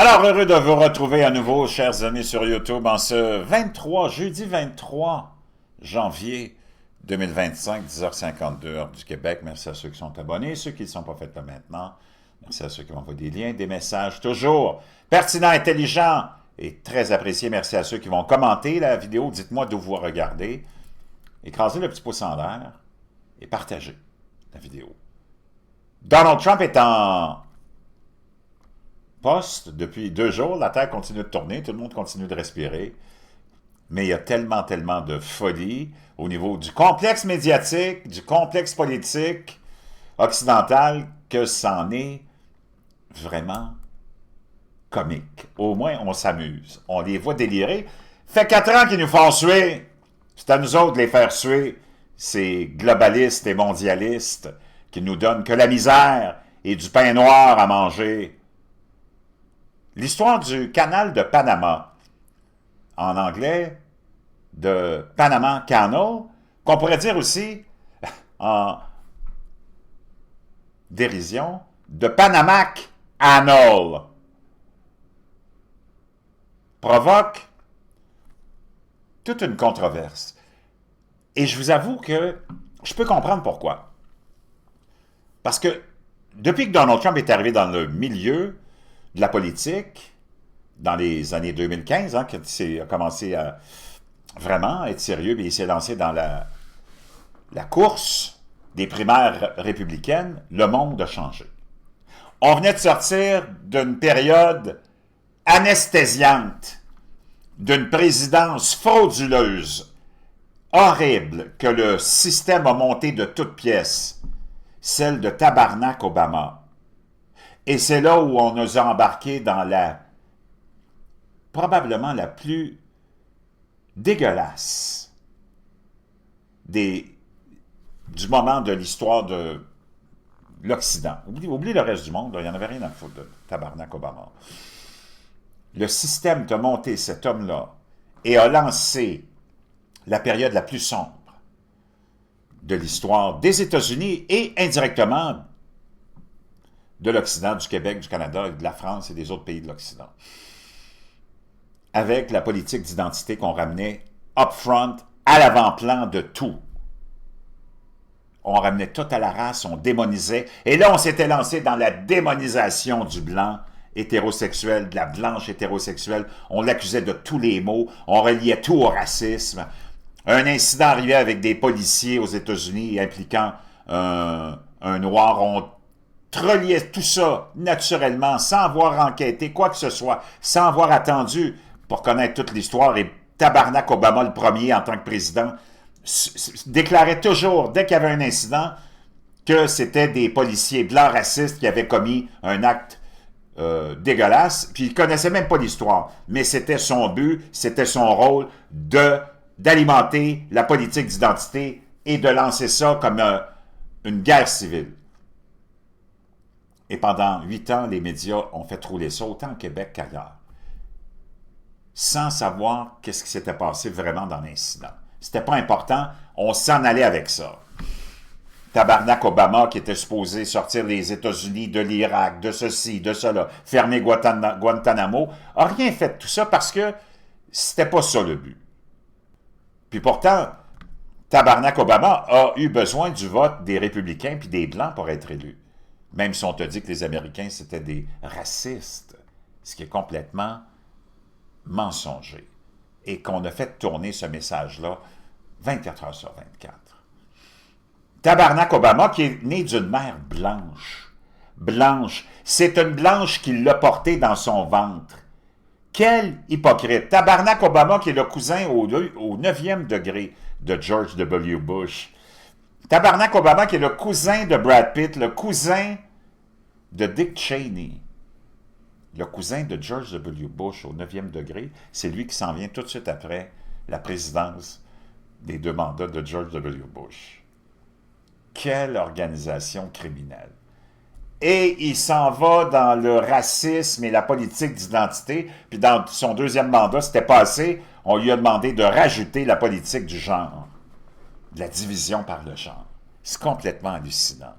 Alors, heureux de vous retrouver à nouveau, chers amis, sur YouTube, en ce jeudi 23 janvier 2025, 10h52, heure du Québec. Merci à ceux qui sont abonnés, ceux qui ne sont pas faits là maintenant. Merci à ceux qui m'envoient des liens, des messages, toujours pertinents, intelligents et très appréciés. Merci à ceux qui vont commenter la vidéo. Dites-moi d'où vous regardez. Écrasez le petit pouce en l'air et partagez la vidéo. Donald Trump est en poste depuis 2 jours. La Terre continue de tourner, tout le monde continue de respirer. Mais il y a tellement de folie au niveau du complexe médiatique, du complexe politique occidental, que c'en est vraiment comique. Au moins, on s'amuse. On les voit délirer. Fait 4 ans qu'ils nous font suer. C'est à nous autres de les faire suer, ces globalistes et mondialistes qui nous donnent que la misère et du pain noir à manger. L'histoire du canal de Panama, en anglais, de Panama Canal, qu'on pourrait dire aussi, en dérision, de Panamac Anal, provoque toute une controverse. Et je vous avoue que je peux comprendre pourquoi. Parce que depuis que Donald Trump est arrivé dans le milieu de la politique, dans les années 2015, quand il a commencé à vraiment être sérieux, et il s'est lancé dans la course des primaires républicaines, le monde a changé. On venait de sortir d'une période anesthésiante, d'une présidence frauduleuse, horrible, que le système a monté de toutes pièces, celle de Tabarnak Obama. Et c'est là où on nous a embarqués dans probablement la plus dégueulasse du moment de l'histoire de l'Occident. Oublie le reste du monde, là, il n'y en avait rien à foutre de Tabarnak Obama. Le système t'a monté cet homme-là et a lancé la période la plus sombre de l'histoire des États-Unis et indirectement de l'Occident, du Québec, du Canada, de la France et des autres pays de l'Occident. Avec la politique d'identité qu'on ramenait up front, à l'avant-plan de tout. On ramenait tout à la race, on démonisait. Et là, on s'était lancé dans la démonisation du blanc hétérosexuel, de la blanche hétérosexuelle. On l'accusait de tous les maux. On reliait tout au racisme. Un incident arrivait avec des policiers aux États-Unis impliquant un noir. On reliait tout ça naturellement, sans avoir enquêté quoi que ce soit, sans avoir attendu pour connaître toute l'histoire. Et Tabarnak Obama, le premier en tant que président, déclarait toujours, dès qu'il y avait un incident, que c'était des policiers blancs racistes qui avaient commis un acte dégueulasse, puis il ne connaissait même pas l'histoire. Mais c'était son but, c'était son rôle d'alimenter la politique d'identité et de lancer ça comme une guerre civile. Et pendant 8 ans, les médias ont fait rouler ça, autant au Québec qu'ailleurs, sans savoir qu'est-ce qui s'était passé vraiment dans l'incident. C'était pas important, on s'en allait avec ça. Tabarnak Obama, qui était supposé sortir les États-Unis de l'Irak, de ceci, de cela, fermer Guantanamo, a rien fait de tout ça parce que c'était pas ça le but. Puis pourtant, Tabarnak Obama a eu besoin du vote des républicains puis des blancs pour être élu. Même si on te dit que les Américains, c'était des racistes, ce qui est complètement mensonger. Et qu'on a fait tourner ce message-là 24 heures sur 24. Tabarnak Obama, qui est né d'une mère blanche. Blanche. C'est une blanche qui l'a porté dans son ventre. Quel hypocrite. Tabarnak Obama, qui est le cousin au 9e degré de George W. Bush. Tabarnak Obama, qui est le cousin de Brad Pitt, le cousin de Dick Cheney, le cousin de George W. Bush au 9e degré, c'est lui qui s'en vient tout de suite après la présidence des 2 mandats de George W. Bush. Quelle organisation criminelle. Et il s'en va dans le racisme et la politique d'identité, puis dans son 2e mandat, c'était pas assez, on lui a demandé de rajouter la politique du genre, de la division par le genre. C'est complètement hallucinant.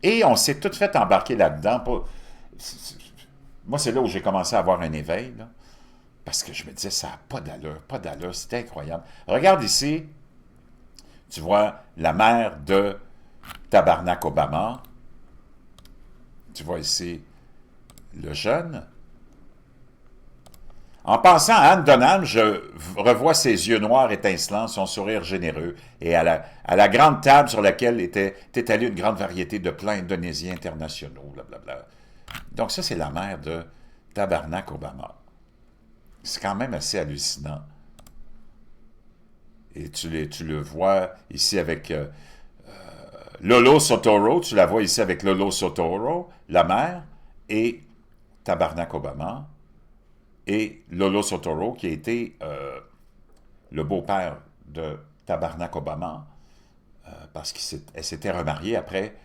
Et on s'est tout fait embarquer là-dedans. Moi, c'est là où j'ai commencé à avoir un éveil, là, parce que je me disais, ça n'a pas d'allure, c'est incroyable. Regarde ici, tu vois la mère de Tabarnak Obama. Tu vois ici le jeune. En pensant à Anne Donham, je revois ses yeux noirs étincelants, son sourire généreux, et à la grande table sur laquelle était étalée une grande variété de plats indonésiens internationaux, blablabla. Donc ça, c'est la mère de Tabarnak Obama. C'est quand même assez hallucinant. Et tu le vois ici avec Lolo Soetoro, tu la vois ici avec Lolo Soetoro, la mère, et Tabarnak Obama, et Lolo Soetoro, qui a été le beau-père de Tabarnak Obama, parce qu'elle s'était remariée après.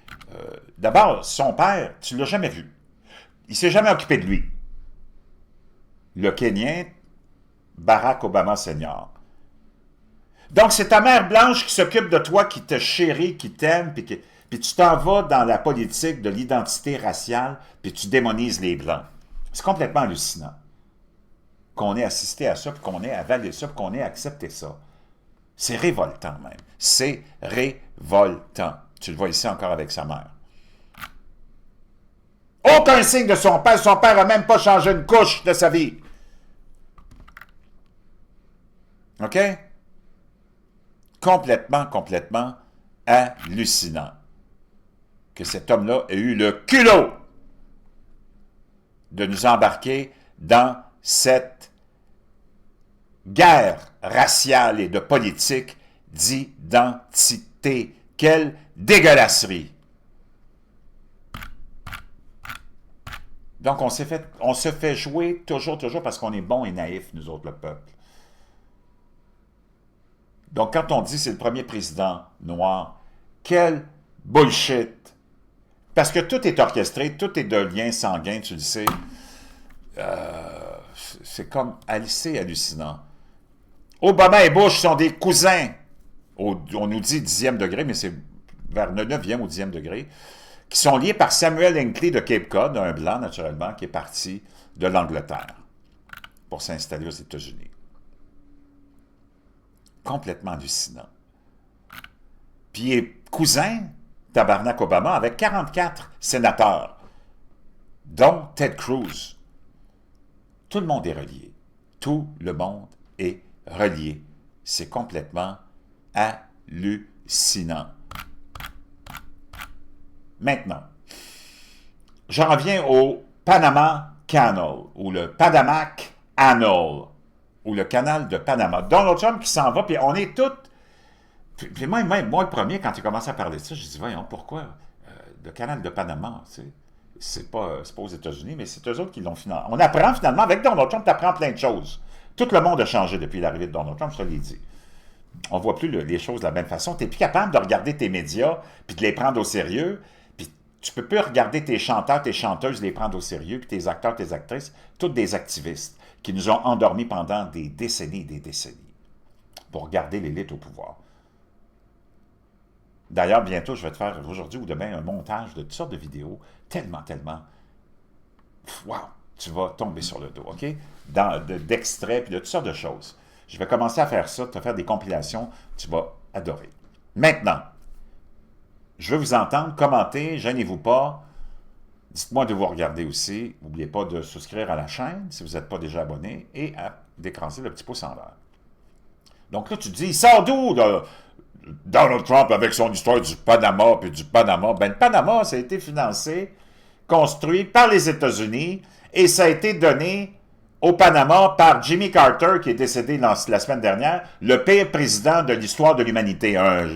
D'abord, son père, tu ne l'as jamais vu. Il ne s'est jamais occupé de lui. Le Kenyan, Barack Obama Senior. Donc, c'est ta mère blanche qui s'occupe de toi, qui te chérit, qui t'aime, puis tu t'en vas dans la politique de l'identité raciale, puis tu démonises les Blancs. C'est complètement hallucinant qu'on ait assisté à ça, puis qu'on ait avalé ça, puis qu'on ait accepté ça. C'est révoltant même. C'est révoltant. Tu le vois ici encore avec sa mère. Aucun signe de son père. Son père n'a même pas changé une couche de sa vie. OK? Complètement hallucinant que cet homme-là ait eu le culot de nous embarquer dans cette guerre raciale et de politique d'identité. Quelle dégueulasserie! Donc, on se fait jouer toujours, parce qu'on est bon et naïf, nous autres, le peuple. Donc, quand on dit c'est le premier président noir, quel bullshit! Parce que tout est orchestré, tout est de lien sanguin, tu le sais. C'est comme assez hallucinant. Obama et Bush sont des cousins. On nous dit 10e degré, mais c'est vers le 9e ou 10e degré, qui sont liés par Samuel Hinckley de Cape Cod, un blanc naturellement, qui est parti de l'Angleterre pour s'installer aux États-Unis. Complètement hallucinant. Puis il est cousin, Tabarnak Obama, avec 44 sénateurs, dont Ted Cruz. Tout le monde est relié. Tout le monde est relié. C'est complètement hallucinant. Maintenant, j'en reviens au Panama Canal, ou le Panamac Canal, ou le canal de Panama. Donald Trump qui s'en va, puis on est tous... Puis moi, le premier, quand il commence à parler de ça, je dis, voyons, pourquoi le canal de Panama, tu sais, c'est pas aux États-Unis, mais c'est eux autres qui l'ont financé. On apprend finalement, avec Donald Trump, tu apprends plein de choses. Tout le monde a changé depuis l'arrivée de Donald Trump, je te l'ai dit. On ne voit plus les choses de la même façon. Tu n'es plus capable de regarder tes médias, puis de les prendre au sérieux, puis tu ne peux plus regarder tes chanteurs, tes chanteuses, les prendre au sérieux, puis tes acteurs, tes actrices, toutes des activistes qui nous ont endormis pendant des décennies pour garder l'élite au pouvoir. D'ailleurs, bientôt, je vais te faire aujourd'hui ou demain un montage de toutes sortes de vidéos, tellement, wow, tu vas tomber sur le dos, OK? D'extraits, puis de toutes sortes de choses. Je vais commencer à faire ça, te faire des compilations, tu vas adorer. Maintenant, je veux vous entendre, commentez, gênez-vous pas. Dites-moi de vous regarder aussi. N'oubliez pas de souscrire à la chaîne si vous n'êtes pas déjà abonné et à d'écraser le petit pouce en l'air. Donc là, tu te dis, il sort d'où Donald Trump avec son histoire du Panama puis du Panama? Ben, le Panama, ça a été financé, construit par les États-Unis et ça a été donné au Panama par Jimmy Carter, qui est décédé la semaine dernière, le pire président de l'histoire de l'humanité. Un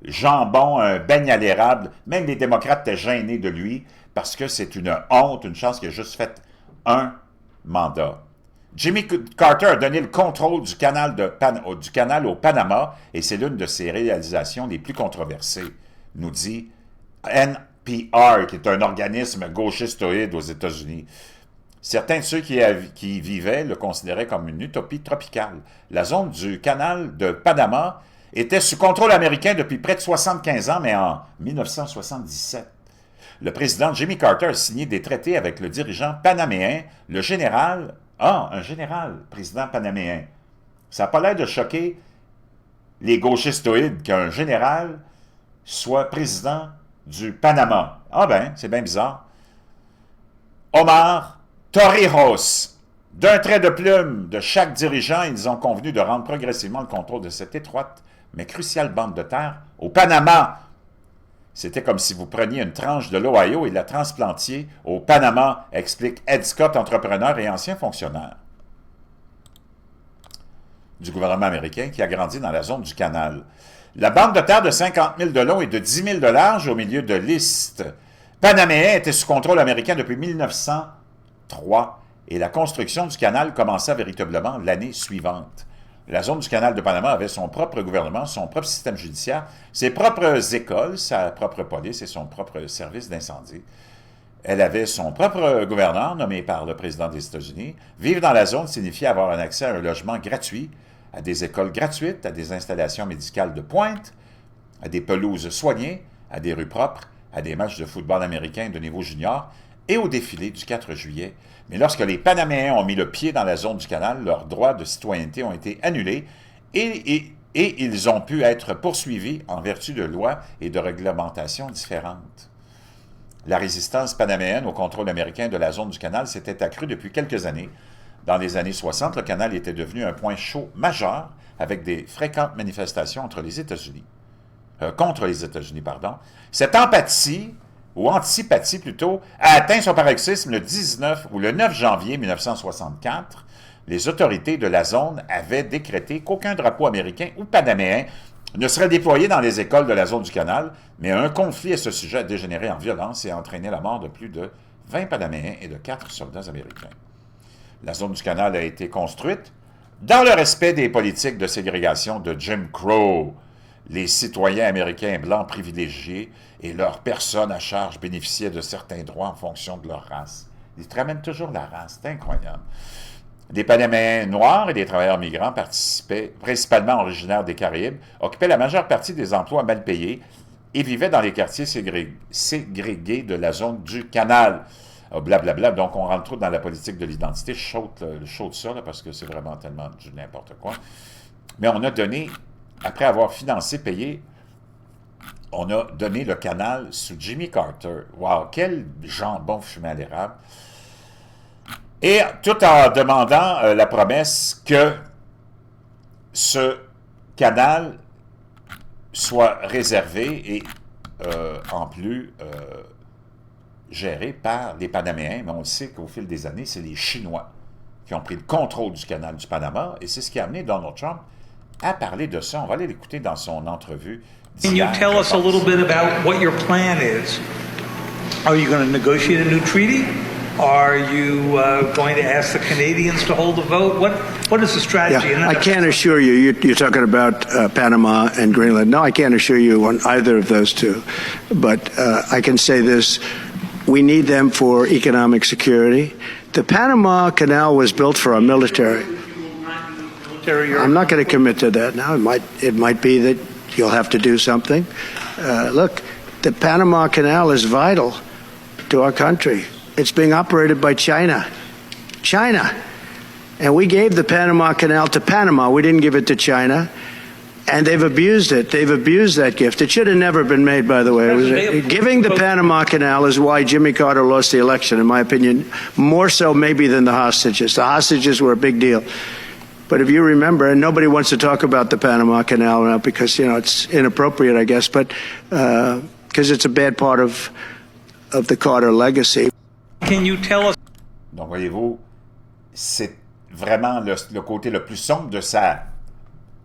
jambon, un beigne à l'érable. Même les démocrates étaient gênés de lui parce que c'est une honte, une chance qu'il a juste fait un mandat. Jimmy Carter a donné le contrôle du canal au Panama et c'est l'une de ses réalisations les plus controversées, nous dit NPR, qui est un organisme gauchistoïde aux États-Unis. Certains de ceux qui y vivaient le considéraient comme une utopie tropicale. La zone du canal de Panama était sous contrôle américain depuis près de 75 ans, mais en 1977, Le président Jimmy Carter a signé des traités avec le dirigeant panaméen, le général... Ah, un général, président panaméen. Ça n'a pas l'air de choquer les gauchistoïdes qu'un général soit président du Panama. Ah ben, c'est bien bizarre. Omar Torrijos. D'un trait de plume de chaque dirigeant, ils ont convenu de rendre progressivement le contrôle de cette étroite mais cruciale bande de terre au Panama. C'était comme si vous preniez une tranche de l'Ohio et la transplantiez au Panama, explique Ed Scott, entrepreneur et ancien fonctionnaire du gouvernement américain qui a grandi dans la zone du canal. La bande de terre de 50 000 de long et de 10 000 de large au milieu de l'Est panaméen était sous contrôle américain depuis 1903 et la construction du canal commença véritablement l'année suivante. La zone du canal de Panama avait son propre gouvernement, son propre système judiciaire, ses propres écoles, sa propre police et son propre service d'incendie. Elle avait son propre gouverneur, nommé par le président des États-Unis. Vivre dans la zone signifiait avoir un accès à un logement gratuit, à des écoles gratuites, à des installations médicales de pointe, à des pelouses soignées, à des rues propres, à des matchs de football américain de niveau junior et au défilé du 4 juillet. Mais lorsque les Panaméens ont mis le pied dans la zone du canal, leurs droits de citoyenneté ont été annulés et ils ont pu être poursuivis en vertu de lois et de réglementations différentes. La résistance panaméenne au contrôle américain de la zone du canal s'était accrue depuis quelques années. Dans les années 60, le canal était devenu un point chaud majeur avec des fréquentes manifestations contre les États-Unis. Cette empathie, ou antipathie plutôt, a atteint son paroxysme le 19 ou le 9 janvier 1964. Les autorités de la zone avaient décrété qu'aucun drapeau américain ou panaméen ne serait déployé dans les écoles de la zone du canal, mais un conflit à ce sujet a dégénéré en violence et a entraîné la mort de plus de 20 Panaméens et de 4 soldats américains. La zone du canal a été construite dans le respect des politiques de ségrégation de Jim Crow. Les citoyens américains blancs privilégiés et leurs personnes à charge bénéficiaient de certains droits en fonction de leur race. Ils te ramènent toujours la race, c'est incroyable. Des Panaméens noirs et des travailleurs migrants participaient, principalement originaires des Caraïbes, occupaient la majeure partie des emplois mal payés et vivaient dans les quartiers ségrégés de la zone du canal. Blablabla, donc on rentre trop dans la politique de l'identité. Je saute ça, là, parce que c'est vraiment tellement du n'importe quoi. Mais on a donné, après avoir financé, payé, on a donné le canal sous Jimmy Carter. Wow, quel jambon fumé à l'érable! Et tout en demandant la promesse que ce canal soit réservé et en plus géré par les Panaméens. Mais on le sait qu'au fil des années, c'est les Chinois qui ont pris le contrôle du canal du Panama. Et c'est ce qui a amené Donald Trump à parler de ça. On va aller l'écouter dans son entrevue. Can you tell us a little bit about what your plan is? Are you going to negotiate a new treaty? Are you going to ask the Canadians to hold a vote? What is the strategy? Yeah, I can't assure you. You're talking about Panama and Greenland. No, I can't assure you on either of those two. But I can say this. We need them for economic security. The Panama Canal was built for our military. I'm not going to commit to that now. It might be that you'll have to do something. Look, the Panama Canal is vital to our country. It's being operated by China. China. And we gave the Panama Canal to Panama. We didn't give it to China. And they've abused it. They've abused that gift. It should have never been made, by the way. Giving the Panama Canal is why Jimmy Carter lost the election, in my opinion, more so maybe than the hostages. The hostages were a big deal. But if you remember, and nobody wants to talk about the Panama Canal now because, you know, it's inappropriate, I guess, but because it's a bad part of the Carter legacy. Can you tell us? Donc, voyez-vous, c'est vraiment le côté le plus sombre de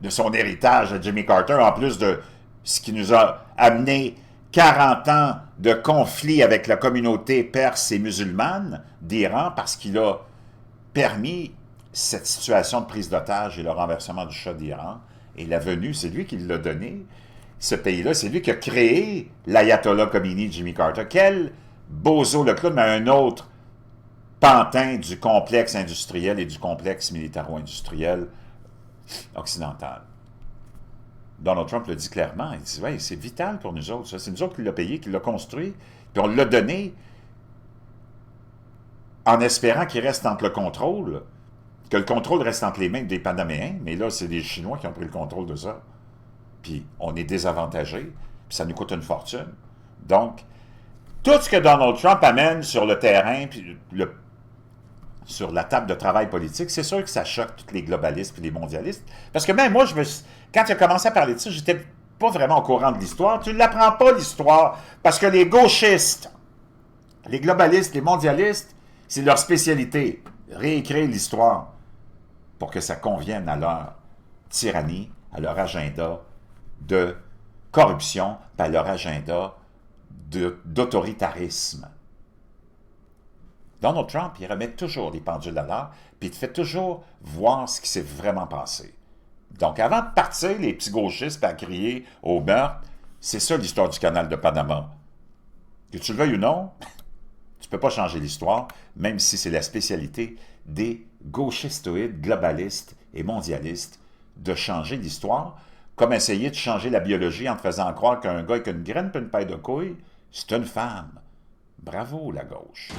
son héritage à Jimmy Carter, en plus de ce qui nous a amené 40 ans de conflit avec la communauté perse et musulmane d'Iran, parce qu'il a permis cette situation de prise d'otage et le renversement du Shah d'Iran. Et la venue, c'est lui qui l'a donné, ce pays-là, c'est lui qui a créé l'Ayatollah Khomeini, Jimmy Carter. Quel bozo le clown, mais un autre pantin du complexe industriel et du complexe militaro-industriel occidental. Donald Trump le dit clairement, il dit, ouais, c'est vital pour nous autres, ça. C'est nous autres qui l'a payé, qui l'a construit, Puis on l'a donné en espérant qu'il reste entre le contrôle, que le contrôle reste entre les mains des Panaméens, mais là, c'est les Chinois qui ont pris le contrôle de ça. Puis on est désavantagés, puis ça nous coûte une fortune. Donc, tout ce que Donald Trump amène sur le terrain, puis sur la table de travail politique, c'est sûr que ça choque tous les globalistes et les mondialistes. Parce que même moi, quand il a commencé à parler de ça, j'étais pas vraiment au courant de l'histoire. Tu ne l'apprends pas, l'histoire, parce que les gauchistes, les globalistes, les mondialistes, c'est leur spécialité, réécrire l'histoire pour que ça convienne à leur tyrannie, à leur agenda de corruption, puis à leur agenda d'autoritarisme. Donald Trump, il remet toujours les pendules à l'heure, puis il te fait toujours voir ce qui s'est vraiment passé. Donc, avant de partir, les petits gauchistes à crier au meurtre, c'est ça l'histoire du canal de Panama. Que tu le veuilles ou non, tu ne peux pas changer l'histoire, même si c'est la spécialité des gauchistoïdes, globalistes et mondialistes, de changer l'histoire, comme essayer de changer la biologie en te faisant croire qu'un gars avec une graine et une paire de couilles, c'est une femme. Bravo, la gauche.